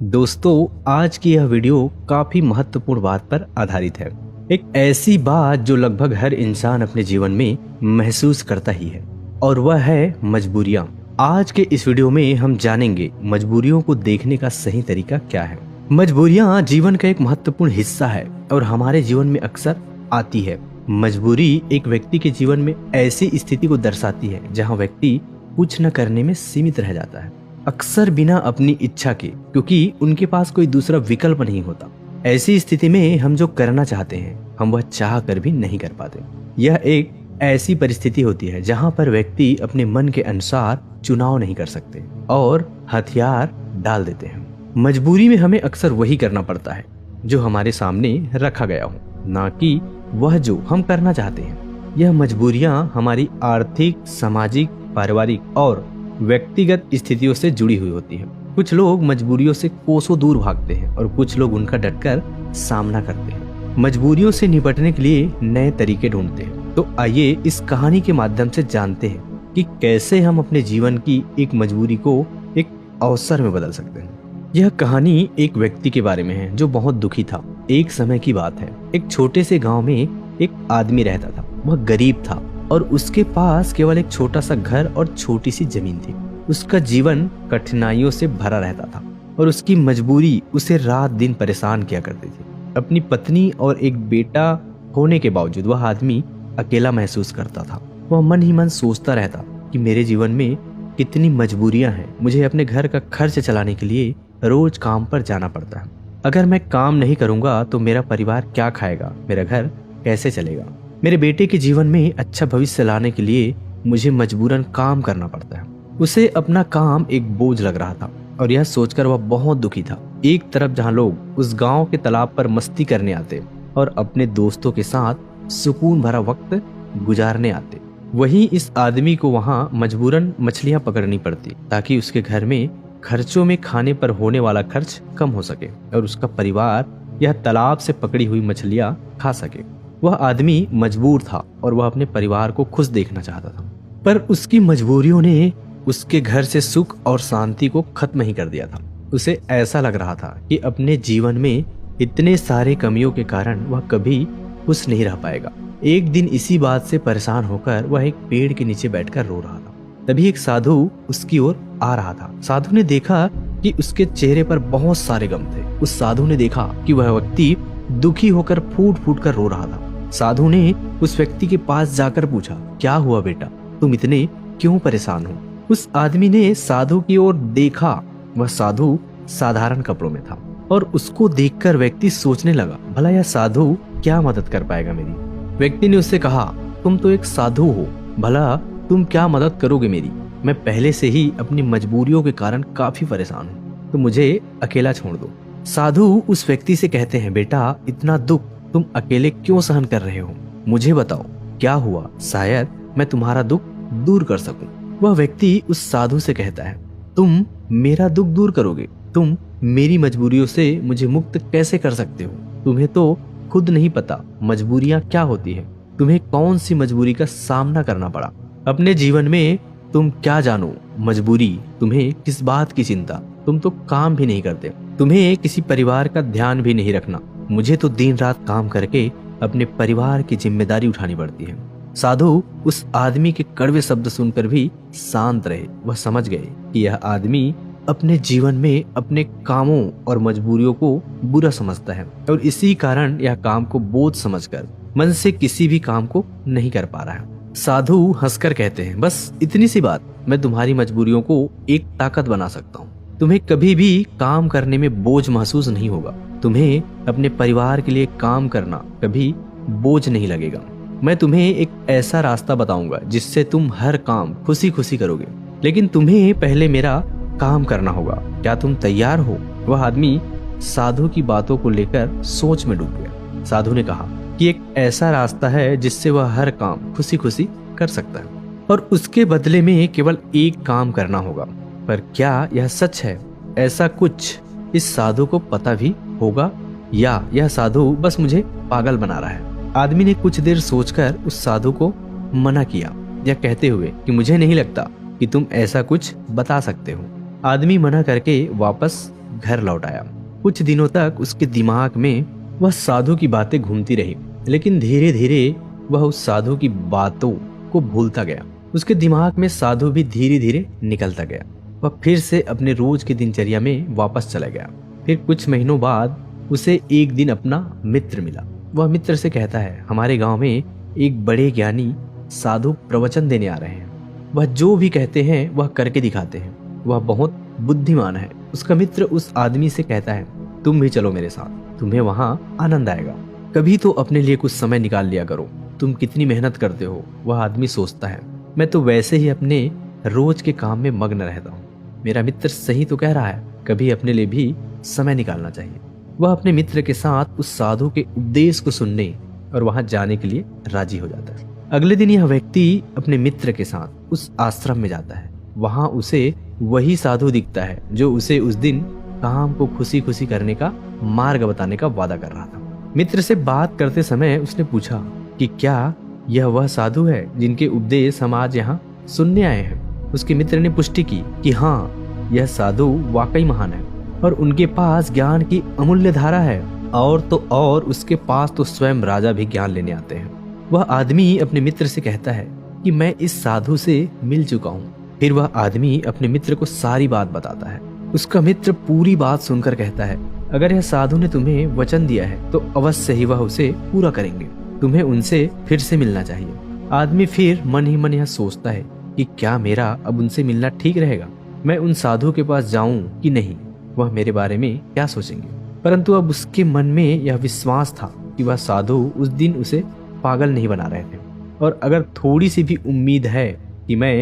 दोस्तों, आज की यह वीडियो काफी महत्वपूर्ण बात पर आधारित है। एक ऐसी बात जो लगभग हर इंसान अपने जीवन में महसूस करता ही है, और वह है मजबूरियां। आज के इस वीडियो में हम जानेंगे मजबूरियों को देखने का सही तरीका क्या है। मजबूरियां जीवन का एक महत्वपूर्ण हिस्सा है और हमारे जीवन में अक्सर आती है। मजबूरी एक व्यक्ति के जीवन में ऐसी स्थिति को दर्शाती है जहाँ व्यक्ति कुछ न करने में सीमित रह जाता है, अक्सर बिना अपनी इच्छा के, क्योंकि उनके पास कोई दूसरा विकल्प नहीं होता। ऐसी स्थिति में हम जो करना चाहते हैं हम वह चाह कर भी नहीं कर पाते। यह एक ऐसी परिस्थिति होती है जहां पर व्यक्ति अपने मन के अनुसार चुनाव नहीं कर सकते और हथियार डाल देते हैं। मजबूरी में हमें अक्सर वही करना पड़ता है जो हमारे सामने रखा गया हो, ना कि वह जो हम करना चाहते हैं। यह मजबूरियां हमारी आर्थिक, सामाजिक, पारिवारिक और व्यक्तिगत स्थितियों से जुड़ी हुई होती है। कुछ लोग मजबूरियों से कोसों दूर भागते हैं और कुछ लोग उनका डटकर सामना करते हैं। मजबूरियों से निपटने के लिए नए तरीके ढूंढते हैं। तो आइए इस कहानी के माध्यम से जानते हैं कि कैसे हम अपने जीवन की एक मजबूरी को एक अवसर में बदल सकते हैं। यह कहानी एक व्यक्ति के बारे में है जो बहुत दुखी था। एक समय की बात है, एक छोटे से गाँव में एक आदमी रहता था। वह गरीब था और उसके पास केवल एक छोटा सा घर और छोटी सी जमीन थी। उसका जीवन कठिनाइयों से भरा रहता था और उसकी मजबूरी उसे रात दिन परेशान किया करती थी। अपनी पत्नी और एक बेटा होने के बावजूद वह आदमी अकेला महसूस करता था। वह मन ही मन सोचता रहता कि मेरे जीवन में कितनी मजबूरियां हैं। मुझे अपने घर का खर्च चलाने के लिए रोज काम पर जाना पड़ता है। अगर मैं काम नहीं करूंगा तो मेरा परिवार क्या खाएगा, मेरा घर कैसे चलेगा। मेरे बेटे के जीवन में अच्छा भविष्य लाने के लिए मुझे मजबूरन काम करना पड़ता है। उसे अपना काम एक बोझ लग रहा था और यह सोचकर वह बहुत दुखी था। एक तरफ जहां लोग उस गांव के तालाब पर मस्ती करने आते और अपने दोस्तों के साथ सुकून भरा वक्त गुजारने आते, वहीं इस आदमी को वहां मजबूरन मछलियां पकड़नी पड़ती ताकि उसके घर में खर्चों में खाने पर होने वाला खर्च कम हो सके और उसका परिवार यह तालाब से पकड़ी हुई मछलियां खा सके। वह आदमी मजबूर था और वह अपने परिवार को खुश देखना चाहता था, पर उसकी मजबूरियों ने उसके घर से सुख और शांति को खत्म ही कर दिया था। उसे ऐसा लग रहा था कि अपने जीवन में इतने सारे कमियों के कारण वह कभी खुश नहीं रह पाएगा। एक दिन इसी बात से परेशान होकर वह एक पेड़ के नीचे बैठकर रो रहा था। तभी एक साधु उसकी ओर आ रहा था। साधु ने देखा कि उसके चेहरे पर बहुत सारे गम थे। उस साधु ने देखा कि वह व्यक्ति दुखी होकर फूट फूट कर रो रहा था। साधु ने उस व्यक्ति के पास जाकर पूछा, क्या हुआ बेटा, तुम इतने क्यों परेशान हो? उस आदमी ने साधु की ओर देखा। वह साधु साधारण कपड़ों में था और उसको देखकर व्यक्ति सोचने लगा, भला यह साधु क्या मदद कर पाएगा मेरी। व्यक्ति ने उससे कहा, तुम तो एक साधु हो, भला तुम क्या मदद करोगे मेरी? मैं पहले से ही अपनी मजबूरियों के कारण काफी परेशान हूँ, तो मुझे अकेला छोड़ दो। साधु उस व्यक्ति से कहते हैं, बेटा इतना दुख तुम अकेले क्यों सहन कर रहे हो? मुझे बताओ क्या हुआ, शायद मैं तुम्हारा दुख दूर कर सकूं। वह व्यक्ति उस साधु से कहता है, तुम मेरा दुख दूर करोगे? तुम मेरी मजबूरियों से मुझे मुक्त कैसे कर सकते हो? तुम्हें तो खुद नहीं पता मजबूरियां क्या होती है। तुम्हें कौन सी मजबूरी का सामना करना पड़ा अपने जीवन में, तुम क्या जानो मजबूरी? तुम्हें किस बात की चिंता? तुम तो काम भी नहीं करते, तुम्हें किसी परिवार का ध्यान भी नहीं रखना। मुझे तो दिन रात काम करके अपने परिवार की जिम्मेदारी उठानी पड़ती है। साधु उस आदमी के कड़वे शब्द सुनकर भी शांत रहे। वह समझ गए कि यह आदमी अपने जीवन में अपने कामों और मजबूरियों को बुरा समझता है और इसी कारण यह काम को बोझ समझकर मन से किसी भी काम को नहीं कर पा रहा है। साधु हंसकर कहते हैं, बस इतनी सी बात, मैं तुम्हारी मजबूरियों को एक ताकत बना सकता हूँ। तुम्हें कभी भी काम करने में बोझ महसूस नहीं होगा। तुम्हें अपने परिवार के लिए काम करना कभी बोझ नहीं लगेगा। मैं तुम्हें एक ऐसा रास्ता बताऊंगा जिससे तुम हर काम खुशी खुशी करोगे, लेकिन तुम्हें पहले मेरा काम करना होगा। क्या तुम तैयार हो? वह आदमी साधु की बातों को लेकर सोच में डूब गया। साधु ने कहा कि एक ऐसा रास्ता है जिससे वह हर काम खुशी खुशी कर सकता है और उसके बदले में केवल एक काम करना होगा। पर क्या यह सच है? ऐसा कुछ इस साधु को पता भी होगा या यह साधु बस मुझे पागल बना रहा है? आदमी ने कुछ देर सोचकर उस साधु को मना किया, यह कहते हुए कि मुझे नहीं लगता कि तुम ऐसा कुछ बता सकते हो। आदमी मना करके वापस घर लौट आया। कुछ दिनों तक उसके दिमाग में वह साधु की बातें घूमती रही, लेकिन धीरे धीरे वह उस साधु की बातों को भूलता गया। उसके दिमाग में साधु भी धीरे धीरे निकलता गया। वह फिर से अपने रोज की दिनचर्या में वापस चला गया। फिर कुछ महीनों बाद उसे एक दिन अपना मित्र मिला। वह मित्र से कहता है, हमारे गांव में एक बड़े ज्ञानी साधु प्रवचन देने आ रहे हैं। वह जो भी कहते हैं वह करके दिखाते हैं। वह बहुत बुद्धिमान है। उसका मित्र उस आदमी से कहता है, तुम भी चलो मेरे साथ, तुम्हें वहां आनंद आएगा। कभी तो अपने लिए कुछ समय निकाल लिया करो, तुम कितनी मेहनत करते हो। वह आदमी सोचता है, मैं तो वैसे ही अपने रोज के काम में मग्न रहता हूँ। मेरा मित्र सही तो कह रहा है, कभी अपने लिए भी समय निकालना चाहिए। वह अपने मित्र के साथ उस साधु के उपदेश को सुनने और वहां जाने के लिए राजी हो जाता है। अगले दिन यह व्यक्ति अपने मित्र के साथ उस आश्रम में जाता है। वहां उसे वही साधु दिखता है जो उसे उस दिन काम को खुशी खुशी करने का मार्ग बताने का वादा कर रहा था। मित्र से बात करते समय उसने पूछा कि क्या यह वह साधु है जिनके उपदेश हम आज यहाँ सुनने आए हैं। उसके मित्र ने पुष्टि की कि हाँ, यह साधु वाकई महान है और उनके पास ज्ञान की अमूल्य धारा है। और तो और उसके पास तो स्वयं राजा भी ज्ञान लेने आते हैं। वह आदमी अपने मित्र से कहता है कि मैं इस साधु से मिल चुका हूँ। फिर वह आदमी अपने मित्र को सारी बात बताता है। उसका मित्र पूरी बात सुनकर कहता है, अगर यह साधु ने तुम्हें वचन दिया है तो अवश्य ही वह उसे पूरा करेंगे। तुम्हें उनसे फिर से मिलना चाहिए। आदमी फिर मन ही मन यह सोचता है कि क्या मेरा अब उनसे मिलना ठीक रहेगा, मैं उन साधु के पास जाऊं कि नहीं, वह मेरे बारे में क्या सोचेंगे। परंतु अब उसके मन में यह विश्वास था कि वह साधु उस दिन उसे पागल नहीं बना रहे थे, और अगर थोड़ी सी भी उम्मीद है कि मैं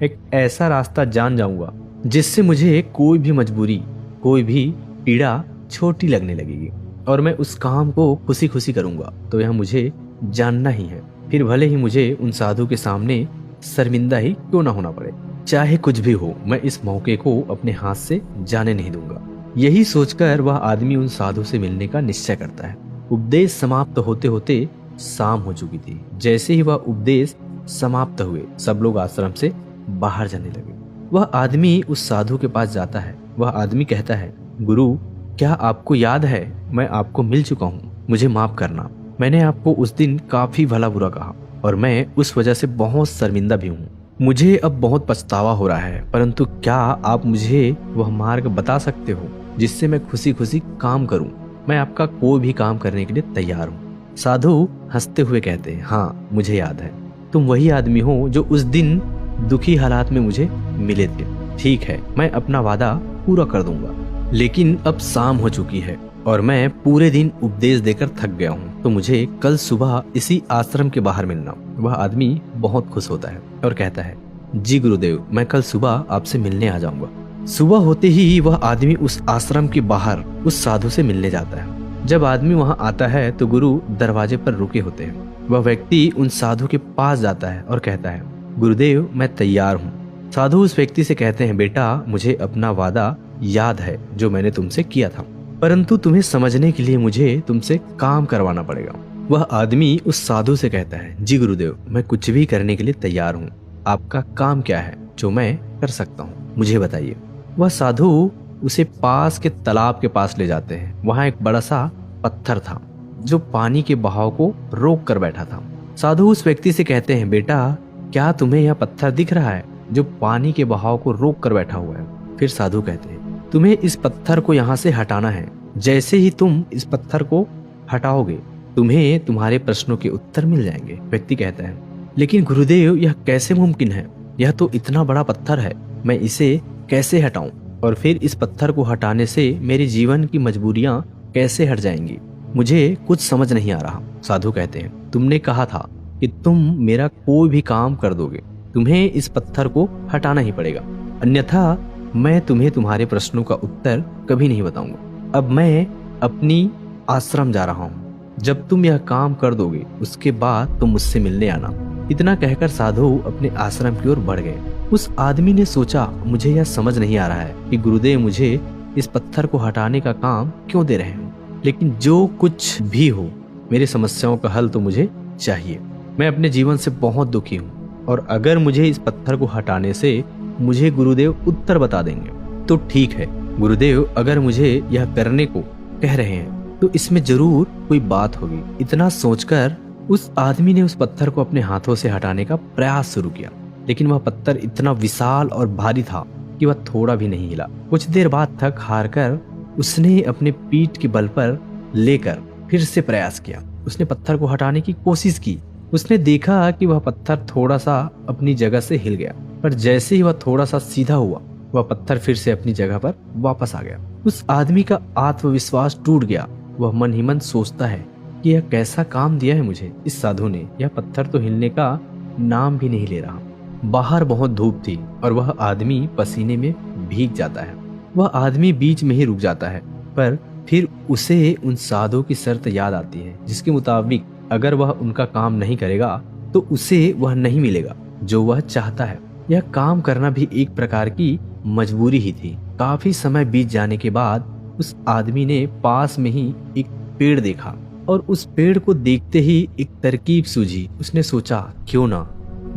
एक ऐसा रास्ता जान जाऊंगा जिससे मुझे कोई भी मजबूरी, कोई भी पीड़ा छोटी लगने लगेगी और मैं उस काम को खुशी खुशी करूंगा, तो यह मुझे जानना ही है। फिर भले ही मुझे उन साधु के सामने शर्मिंदा ही क्यों ना होना पड़े, चाहे कुछ भी हो, मैं इस मौके को अपने हाथ से जाने नहीं दूंगा। यही सोचकर वह आदमी उन साधु से मिलने का निश्चय करता है। उपदेश समाप्त होते होते शाम हो चुकी थी। जैसे ही वह उपदेश समाप्त हुए, सब लोग आश्रम से बाहर जाने लगे। वह आदमी उस साधु के पास जाता है। वह आदमी कहता है, गुरु, क्या आपको याद है, मैं आपको मिल चुका हूँ, मुझे माफ करना। मैंने आपको उस दिन काफी भला बुरा कहा और मैं उस वजह से बहुत शर्मिंदा भी हूँ। मुझे अब बहुत पछतावा हो रहा है, परंतु क्या आप मुझे वह मार्ग बता सकते हो जिससे मैं खुशी खुशी काम करूं? मैं आपका कोई भी काम करने के लिए तैयार हूं। साधु हंसते हुए कहते हैं, हाँ, मुझे याद है, तुम वही आदमी हो जो उस दिन दुखी हालात में मुझे मिले थे। ठीक है, मैं अपना वादा पूरा कर दूंगा, लेकिन अब शाम हो चुकी है और मैं पूरे दिन उपदेश देकर थक गया हूँ, तो मुझे कल सुबह इसी आश्रम के बाहर मिलना। वह आदमी बहुत खुश होता है और कहता है, जी गुरुदेव, मैं कल सुबह आपसे मिलने आ जाऊंगा। सुबह होते ही वह आदमी उस आश्रम के बाहर उस साधु से मिलने जाता है। जब आदमी वहां आता है तो गुरु दरवाजे पर रुके होते हैं। वह व्यक्ति उन साधु के पास जाता है और कहता है, गुरुदेव, मैं तैयार हूँ। साधु उस व्यक्ति से कहते हैं, बेटा, मुझे अपना वादा याद है जो मैंने तुमसे किया था, परंतु तुम्हें समझने के लिए मुझे तुमसे काम करवाना पड़ेगा। वह आदमी उस साधु से कहता है, जी गुरुदेव, मैं कुछ भी करने के लिए तैयार हूँ। आपका काम क्या है जो मैं कर सकता हूँ, मुझे बताइए। वह साधु उसे पास के तालाब के पास ले जाते हैं। वहां एक बड़ा सा पत्थर था जो पानी के बहाव को रोक कर बैठा था। साधु उस व्यक्ति से कहते हैं, बेटा, क्या तुम्हें यह पत्थर दिख रहा है जो पानी के बहाव को रोक कर बैठा हुआ है? फिर साधु कहते हैं, तुम्हें इस पत्थर को यहाँ से हटाना है। जैसे ही तुम इस पत्थर को हटाओगे, तुम्हें तुम्हारे प्रश्नों के उत्तर मिल जाएंगे। व्यक्ति कहता है, लेकिन गुरुदेव, यह कैसे मुमकिन है? यह तो इतना बड़ा पत्थर है, मैं इसे कैसे हटाऊं? और फिर इस पत्थर को हटाने से मेरे जीवन की मजबूरियां कैसे हट जाएंगी? मुझे कुछ समझ नहीं आ रहा। साधु कहते हैं, तुमने कहा था कि तुम मेरा कोई भी काम कर दोगे, तुम्हें इस पत्थर को हटाना ही पड़ेगा, अन्यथा मैं तुम्हें तुम्हारे प्रश्नों का उत्तर कभी नहीं बताऊंगा। अब मैं अपनी आश्रम जा रहा हूँ, जब तुम यह काम कर दोगे उसके बाद तुम मुझसे मिलने आना। इतना कहकर साधु अपने आश्रम की ओर बढ़ गए। उस आदमी ने सोचा, मुझे यह समझ नहीं आ रहा है कि गुरुदेव मुझे इस पत्थर को हटाने का काम क्यों दे रहे हैं, लेकिन जो कुछ भी हो, मेरी समस्याओं का हल तो मुझे चाहिए। मैं अपने जीवन से बहुत दुखी हूँ और अगर मुझे इस पत्थर को हटाने से मुझे गुरुदेव उत्तर बता देंगे तो ठीक है, गुरुदेव, अगर मुझे यह करने को कह रहे हैं तो इसमें जरूर कोई बात होगी। इतना सोचकर उस आदमी ने उस पत्थर को अपने हाथों से हटाने का प्रयास शुरू किया, लेकिन वह पत्थर इतना विशाल और भारी था कि वह थोड़ा भी नहीं हिला। कुछ देर बाद थक हार कर उसने अपने पीठ के बल पर लेकर फिर से प्रयास किया। उसने पत्थर को हटाने की कोशिश की। उसने देखा कि वह पत्थर थोड़ा सा अपनी जगह से हिल गया, पर जैसे ही वह थोड़ा सा सीधा हुआ, वह पत्थर फिर से अपनी जगह पर वापस आ गया। उस आदमी का आत्मविश्वास टूट गया। वह मन ही मन सोचता है कि यह कैसा काम दिया है मुझे इस साधु ने। यह पत्थर तो हिलने का नाम भी नहीं ले रहा। बाहर बहुत धूप थी और वह आदमी पसीने में भीग जाता है। वह आदमी बीच में ही रुक जाता है, पर फिर उसे उन साधुओं की शर्त याद आती है, जिसके मुताबिक अगर वह उनका काम नहीं करेगा तो उसे वह नहीं मिलेगा जो वह चाहता है। यह काम करना भी एक प्रकार की मजबूरी ही थी। काफी समय बीत जाने के बाद उस आदमी ने पास में ही एक पेड़ देखा और उस पेड़ को देखते ही एक तरकीब सूझी। उसने सोचा, क्यों ना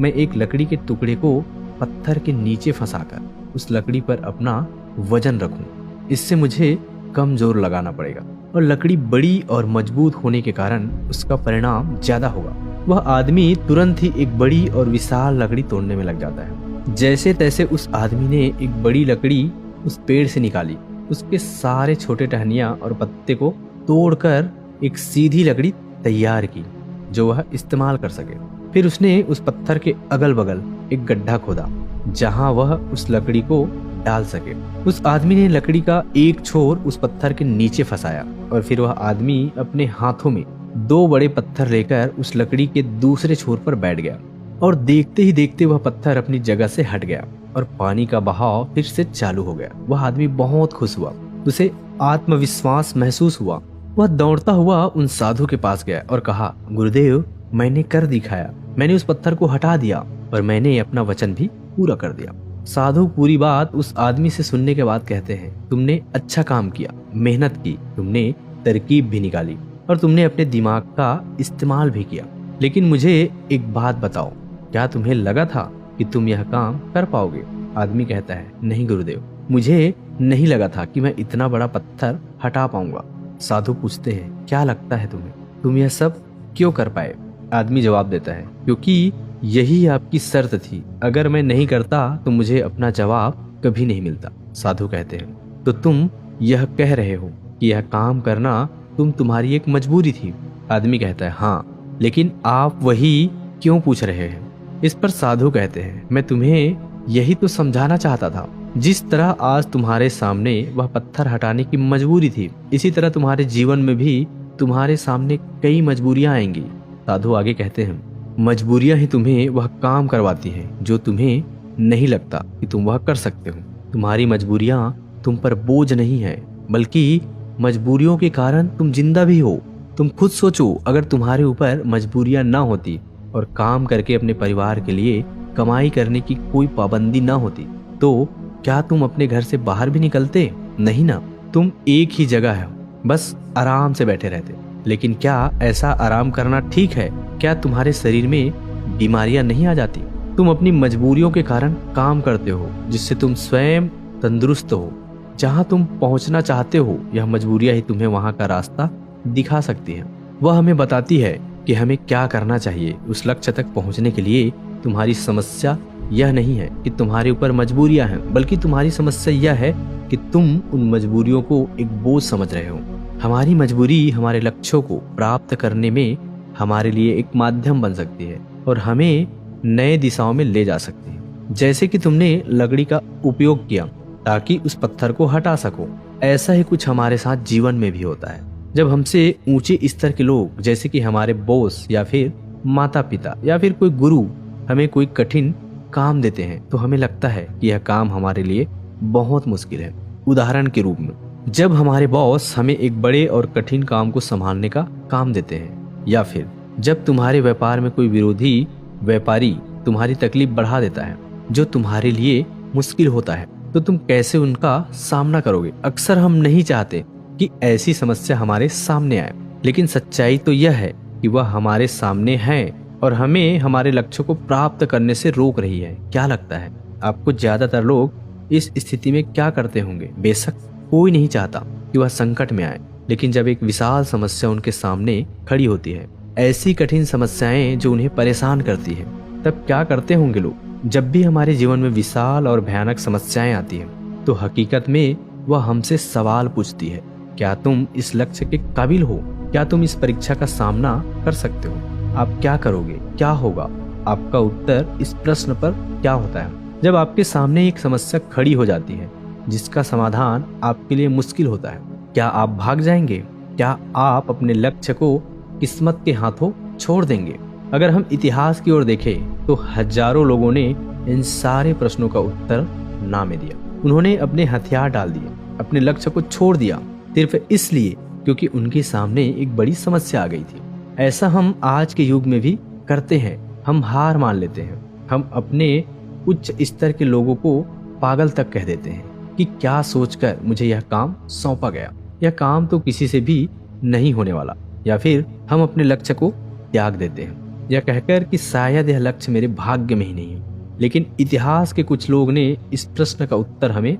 मैं एक लकड़ी के टुकड़े को पत्थर के नीचे फंसाकर उस लकड़ी पर अपना वजन रखूं। इससे मुझे कम जोर लगाना पड़ेगा और लकड़ी बड़ी और मजबूत होने के कारण उसका परिणाम ज्यादा होगा। वह आदमी तुरंत ही एक बड़ी और विशाल लकड़ी तोड़ने में लग जाता है। जैसे तैसे उस आदमी ने एक बड़ी लकड़ी उस पेड़ से निकाली। उसके सारे छोटे टहनियां और पत्ते को तोड़कर एक सीधी लकड़ी तैयार की जो वह इस्तेमाल कर सके। फिर उसने उस पत्थर के अगल बगल एक गड्ढा खोदा जहां वह उस लकड़ी को डाल सके। उस आदमी ने लकड़ी का एक छोर उस पत्थर के नीचे फंसाया और फिर वह आदमी अपने हाथों में 2 बड़े पत्थर लेकर उस लकड़ी के दूसरे छोर पर बैठ गया और देखते ही देखते वह पत्थर अपनी जगह से हट गया और पानी का बहाव फिर से चालू हो गया। वह आदमी बहुत खुश हुआ। उसे आत्मविश्वास महसूस हुआ। वह दौड़ता हुआ उन साधु के पास गया और कहा, गुरुदेव, मैंने कर दिखाया। मैंने उस पत्थर को हटा दिया और मैंने अपना वचन भी पूरा कर दिया। साधु पूरी बात उस आदमी से सुनने के बाद कहते हैं, तुमने अच्छा काम किया, मेहनत की, तुमने तरकीब भी निकाली और तुमने अपने दिमाग का इस्तेमाल भी किया। लेकिन मुझे एक बात बताओ, क्या तुम्हें लगा था कि तुम यह काम कर पाओगे? आदमी कहता है, नहीं गुरुदेव, मुझे नहीं लगा था कि मैं इतना बड़ा पत्थर हटा पाऊंगा। साधु पूछते हैं, क्या लगता है तुम्हें, तुम यह सब क्यों कर पाए? आदमी जवाब देता है, क्योंकि यही आपकी शर्त थी। अगर मैं नहीं करता तो मुझे अपना जवाब कभी नहीं मिलता। साधु कहते हैं, तो तुम यह कह रहे हो कि यह काम करना तुम्हारी एक मजबूरी थी? आदमी कहता है, हाँ, लेकिन आप वही क्यों पूछ रहे हैं? इस पर साधु कहते हैं, मैं तुम्हें यही तो समझाना चाहता था। जिस तरह आज तुम्हारे सामने वह पत्थर हटाने की मजबूरी थी, इसी तरह तुम्हारे जीवन में भी तुम्हारे सामने कई मजबूरियां आएंगी। साधु आगे कहते हैं, मजबूरियां ही तुम्हें वह काम करवाती हैं जो तुम्हें नहीं लगता कि तुम वह कर सकते हो। तुम्हारी मजबूरियां तुम पर बोझ नहीं है, बल्कि मजबूरियों के कारण तुम जिंदा भी हो। तुम खुद सोचो, अगर तुम्हारे ऊपर मजबूरियां ना होती और काम करके अपने परिवार के लिए कमाई करने की कोई पाबंदी ना होती, तो क्या तुम अपने घर से बाहर भी निकलते? नहीं ना, तुम एक ही जगह हो, बस आराम से बैठे रहते। लेकिन क्या ऐसा आराम करना ठीक है? क्या तुम्हारे शरीर में बीमारियां नहीं आ जाती? तुम अपनी मजबूरियों के कारण काम करते हो, जिससे तुम स्वयं तंदुरुस्त हो। जहां तुम पहुंचना चाहते हो, यह मजबूरियां ही तुम्हें वहां का रास्ता दिखा सकती हैं। वह हमें बताती है कि हमें क्या करना चाहिए। उस लक्ष्य तक पहुंचने के लिए तुम्हारी समस्या यह नहीं है कि तुम्हारे ऊपर मजबूरियां हैं, बल्कि तुम्हारी समस्या यह है कि तुम उन मजबूरियों को एक बोझ समझ रहे हो। हमारी मजबूरी हमारे लक्ष्यों को प्राप्त करने में हमारे लिए एक माध्यम बन सकती है और हमें नए दिशाओं में ले जा सकती है। जैसे कि तुमने लकड़ी का उपयोग किया ताकि उस पत्थर को हटा सको, ऐसा ही कुछ हमारे साथ जीवन में भी होता है। जब हमसे ऊंचे स्तर के लोग, जैसे कि हमारे बॉस या फिर माता पिता या फिर कोई गुरु, हमें कोई कठिन काम देते हैं, तो हमें लगता है कि यह काम हमारे लिए बहुत मुश्किल है। उदाहरण के रूप में, जब हमारे बॉस हमें एक बड़े और कठिन काम को संभालने का काम देते हैं, या फिर जब तुम्हारे व्यापार में कोई विरोधी व्यापारी तुम्हारी तकलीफ बढ़ा देता है जो तुम्हारे लिए मुश्किल होता है, तो तुम कैसे उनका सामना करोगे? अक्सर हम नहीं चाहते कि ऐसी समस्या हमारे सामने आए, लेकिन सच्चाई तो यह है कि वह हमारे सामने है और हमें हमारे लक्ष्य को प्राप्त करने से रोक रही है। क्या लगता है आपको? ज्यादातर लोग इस स्थिति में क्या करते होंगे। बेशक कोई नहीं चाहता कि वह संकट में आए, लेकिन जब एक विशाल समस्या उनके सामने खड़ी होती है, ऐसी कठिन समस्याएं जो उन्हें परेशान करती है, तब क्या करते होंगे लोग। जब भी हमारे जीवन में विशाल और भयानक समस्याएं आती हैं, तो हकीकत में वह हमसे सवाल पूछती है, क्या तुम इस लक्ष्य के काबिल हो? क्या तुम इस परीक्षा का सामना कर सकते हो? आप क्या करोगे? क्या होगा? आपका उत्तर इस प्रश्न पर क्या होता है? जब आपके सामने एक समस्या खड़ी हो जाती है जिसका समाधान आपके लिए मुश्किल होता है, क्या आप भाग जाएंगे? क्या आप अपने लक्ष्य को किस्मत के हाथों छोड़ देंगे? अगर हम इतिहास की ओर देखें तो हजारों लोगों ने इन सारे प्रश्नों का उत्तर ना में दिया। उन्होंने अपने हथियार डाल दिए, अपने लक्ष्य को छोड़ दिया, सिर्फ इसलिए क्योंकि उनके सामने एक बड़ी समस्या आ गई थी। ऐसा हम आज के युग में भी करते हैं। हम हार मान लेते हैं। हम अपने उच्च स्तर के लोगों को पागल तक कह देते हैं कि क्या सोचकर मुझे यह काम सौंपा गया, यह काम तो किसी से भी नहीं होने वाला। या फिर हम अपने लक्ष्य को त्याग देते हैं, यह कहकर कि शायद यह लक्ष्य मेरे भाग्य में ही नहीं है। लेकिन इतिहास के कुछ लोग ने इस प्रश्न का उत्तर हमें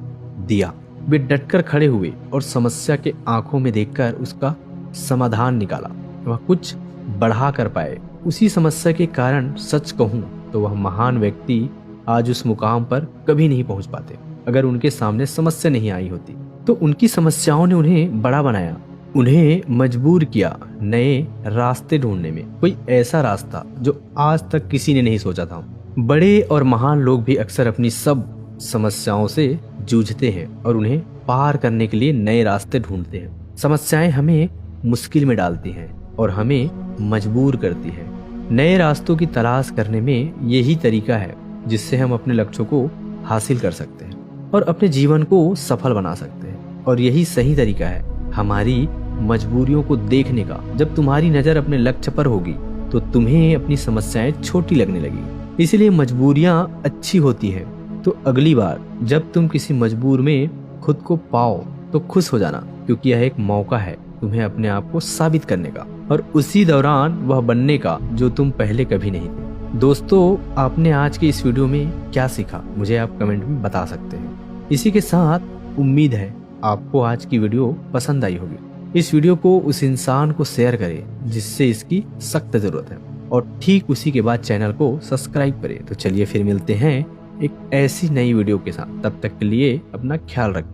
दिया। वे डटकर खड़े हुए और समस्या के आंखों में देखकर उसका समाधान निकाला। वह कुछ बढ़ा कर पाए। उसी समस्या के कारण सच कहूं तो वह महान व्यक्ति आज उस मुकाम पर कभी नहीं पहुंच पाते। अगर उनके सामने समस्या नहीं आई होती तो उनकी समस्याओं ने उन्हें बड़ा बनाया, उन्हें मजबूर किया नए रास्ते ढूंढने में, कोई ऐसा रास्ता जो आज तक किसी ने नहीं सोचा था। बड़े और महान लोग भी अक्सर अपनी सब समस्याओं से जूझते हैं और उन्हें पार करने के लिए नए रास्ते ढूंढते हैं। समस्याएं हमें मुश्किल में डालती हैं और हमें मजबूर करती हैं। नए रास्तों की तलाश करने में यही तरीका है जिससे हम अपने लक्ष्यों को हासिल कर सकते हैं और अपने जीवन को सफल बना सकते हैं। और यही सही तरीका है हमारी मजबूरियों को देखने का। जब तुम्हारी नजर अपने लक्ष्य पर होगी तो तुम्हें अपनी समस्याएं छोटी लगने लगेगी। इसलिए मजबूरियां अच्छी होती हैं। तो अगली बार जब तुम किसी मजबूर में खुद को पाओ तो खुश हो जाना, क्योंकि यह एक मौका है तुम्हें अपने आप को साबित करने का और उसी दौरान वह बनने का जो तुम पहले कभी नहीं थे। दोस्तों, आपने आज की इस वीडियो में क्या सीखा मुझे आप कमेंट में बता सकते हैं। इसी के साथ उम्मीद है आपको आज की वीडियो पसंद आई होगी। इस वीडियो को उस इंसान को शेयर करें जिससे इसकी सख्त जरूरत है और ठीक उसी के बाद चैनल को सब्सक्राइब करें। तो चलिए फिर मिलते हैं एक ऐसी नई वीडियो के साथ। तब तक के लिए अपना ख्याल रखें।